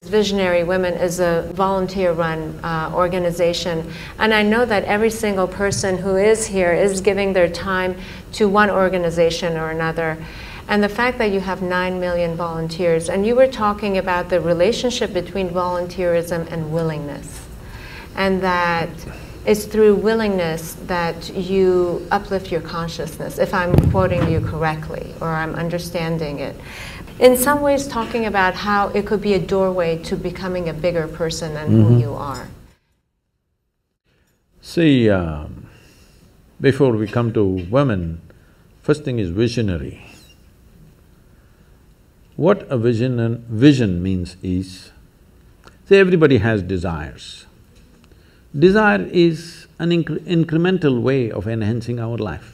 Visionary Women is a volunteer-run organization, and I know that every single person who is here is giving their time to one organization or another. And the fact that you have 9 million volunteers, and you were talking about the relationship between volunteerism and willingness, and that it's through willingness that you uplift your consciousness, if I'm quoting you correctly, or I'm understanding it. In some ways talking about how it could be a doorway to becoming a bigger person than who you are. See, before we come to women, first thing is visionary. What a vision means is, say everybody has desires. Desire is an incremental way of enhancing our life.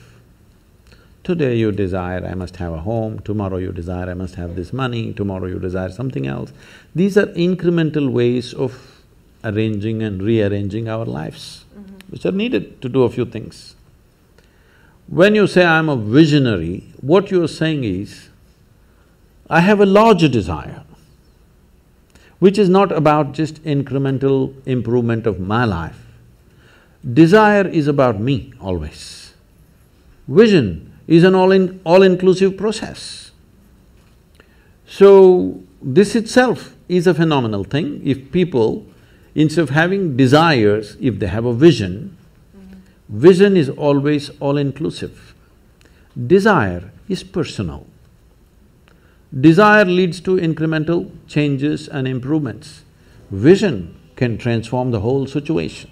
Today you desire, I must have a home, tomorrow you desire, I must have this money, tomorrow you desire something else. These are incremental ways of arranging and rearranging our lives, which are needed to do a few things. When you say, I'm a visionary, what you're saying is, I have a larger desire, which is not about just incremental improvement of my life. Desire is about me always. Vision is an all-inclusive process. So, this itself is a phenomenal thing. If people, instead of having desires, if they have a vision, vision is always all-inclusive. Desire is personal. Desire leads to incremental changes and improvements. Vision can transform the whole situation.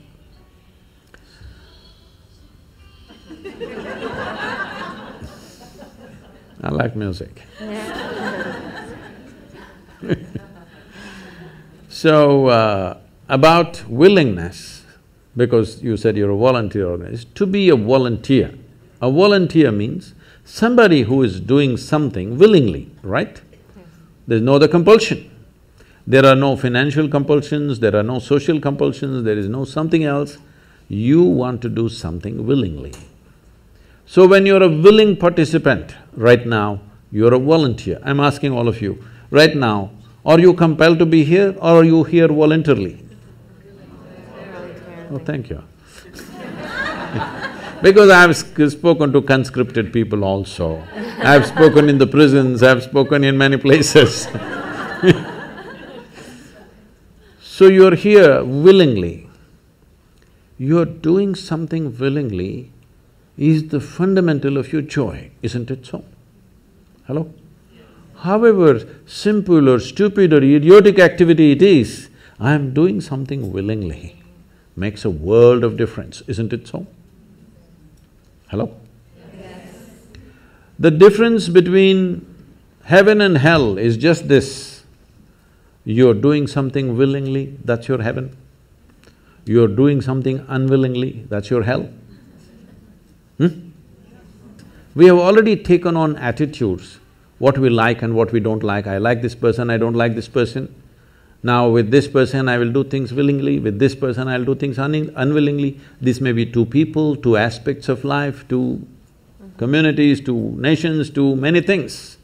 I like music. So, about willingness, because you said you're a volunteer organization, to be a volunteer means somebody who is doing something willingly, right? There's no other compulsion. There are no financial compulsions, there are no social compulsions, there is no something else. You want to do something willingly. So when you're a willing participant, right now, you're a volunteer. I'm asking all of you, right now, are you compelled to be here or are you here voluntarily? Oh, thank you. Because I've spoken to conscripted people also. I've spoken in the prisons, I've spoken in many places. So you're here willingly. You're doing something willingly is the fundamental of your joy, isn't it so? Hello? However simple or stupid or idiotic activity it is, I'm doing something willingly, makes a world of difference, isn't it so? Hello? Yes. The difference between heaven and hell is just this. You're doing something willingly, that's your heaven. You're doing something unwillingly, that's your hell. We have already taken on attitudes, what we like and what we don't like. I like this person, I don't like this person. Now with this person I will do things willingly, with this person I'll do things unwillingly. This may be two people, two aspects of life, two communities, two nations, two many things.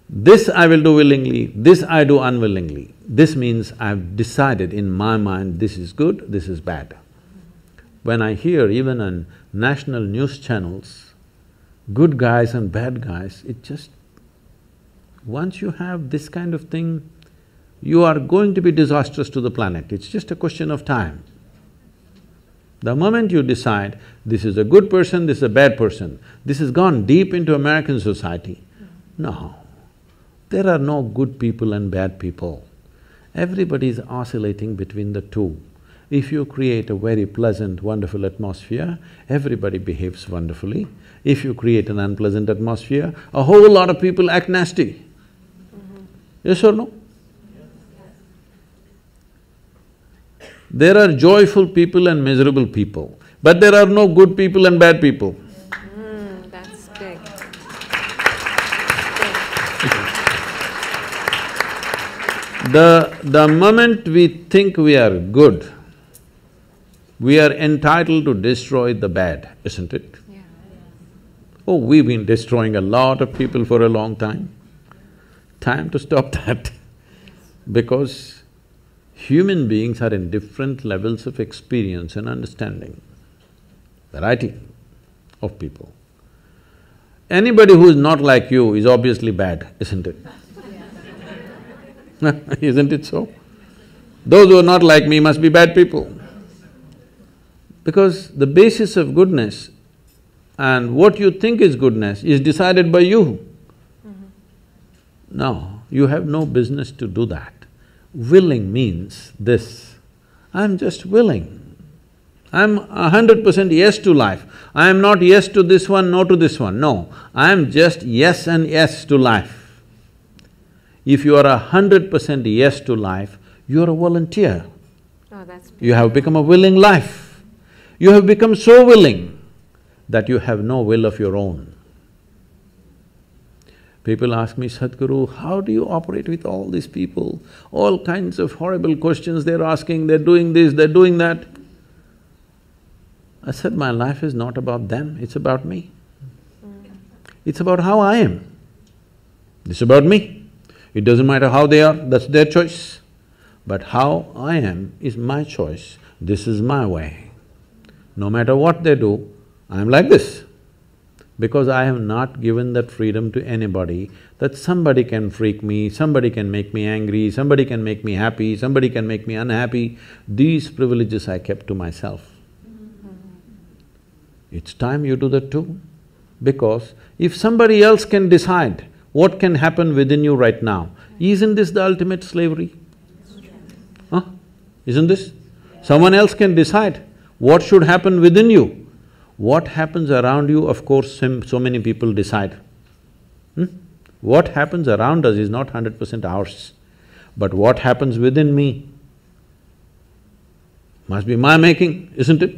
This I will do willingly, this I do unwillingly. This means I've decided in my mind, this is good, this is bad. When I hear even on national news channels, good guys and bad guys, it just… once you have this kind of thing, you are going to be disastrous to the planet, it's just a question of time. The moment you decide, this is a good person, this is a bad person, this has gone deep into American society. No, there are no good people and bad people. Everybody is oscillating between the two. If you create a very pleasant, wonderful atmosphere, everybody behaves wonderfully. If you create an unpleasant atmosphere, a whole lot of people act nasty. Yes or no? There are joyful people and miserable people, but there are no good people and bad people. That's big. The moment we think we are good, we are entitled to destroy the bad, isn't it? Yeah. Oh, we've been destroying a lot of people for a long time. Time to stop that. Because human beings are in different levels of experience and understanding, variety of people. Anybody who is not like you is obviously bad, isn't it? Isn't it so? Those who are not like me must be bad people. Because the basis of goodness and what you think is goodness is decided by you. No, you have no business to do that. Willing means this, I'm just willing. I'm 100% yes to life. I am not yes to this one, no to this one, no. I am just yes and yes to life. If you are 100% yes to life, you are a volunteer. Oh, that's beautiful. You have become a willing life. You have become so willing that you have no will of your own. People ask me, Sadhguru, how do you operate with all these people? All kinds of horrible questions they're asking, they're doing this, they're doing that. I said, my life is not about them, it's about me. It's about how I am. It's about me. It doesn't matter how they are, that's their choice. But how I am is my choice, this is my way. No matter what they do, I'm like this. Because I have not given that freedom to anybody that somebody can freak me, somebody can make me angry, somebody can make me happy, somebody can make me unhappy. These privileges I kept to myself. It's time you do that too. Because if somebody else can decide what can happen within you right now, isn't this the ultimate slavery? Huh? Isn't this? Someone else can decide what should happen within you. What happens around you, of course, so many people decide. What happens around us is not 100% ours. But what happens within me must be my making, isn't it?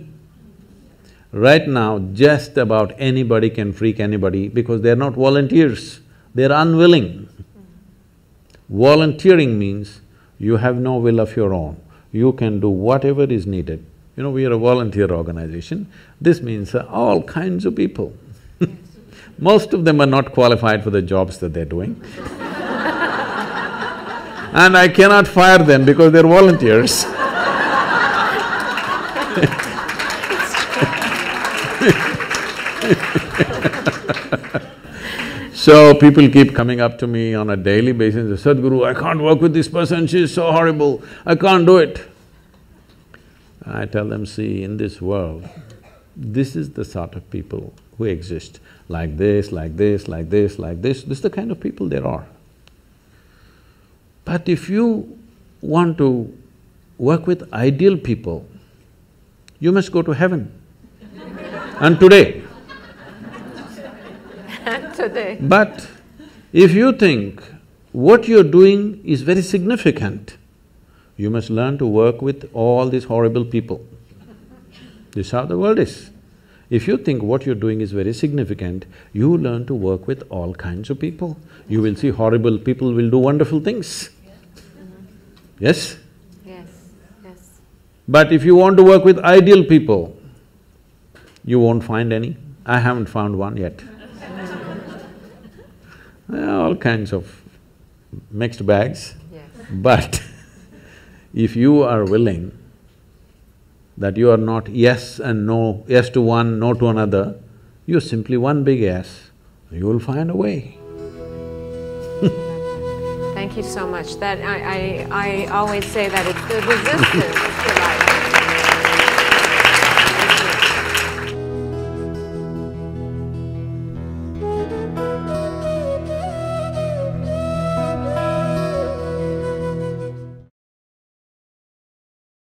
Right now, just about anybody can freak anybody because they're not volunteers, they're unwilling. Volunteering means you have no will of your own, you can do whatever is needed. You know, we are a volunteer organization, this means all kinds of people. Most of them are not qualified for the jobs that they're doing. And I cannot fire them because they're volunteers. So people keep coming up to me on a daily basis and say, Sadhguru, I can't work with this person, she's so horrible, I can't do it. I tell them, see, in this world, this is the sort of people who exist, like this, like this, like this, like this is the kind of people there are. But if you want to work with ideal people, you must go to heaven. And today. Today. But if you think what you're doing is very significant, you must learn to work with all these horrible people. This is how the world is. If you think what you're doing is very significant, you learn to work with all kinds of people. You will see horrible people will do wonderful things. Yes? Yes, yes. But if you want to work with ideal people, you won't find any. I haven't found one yet. All kinds of mixed bags. Yes. But if you are willing that you are not yes and no, yes to one, no to another, you're simply one big yes, you will find a way. Thank you so much. That I always say that it's the resistance to life.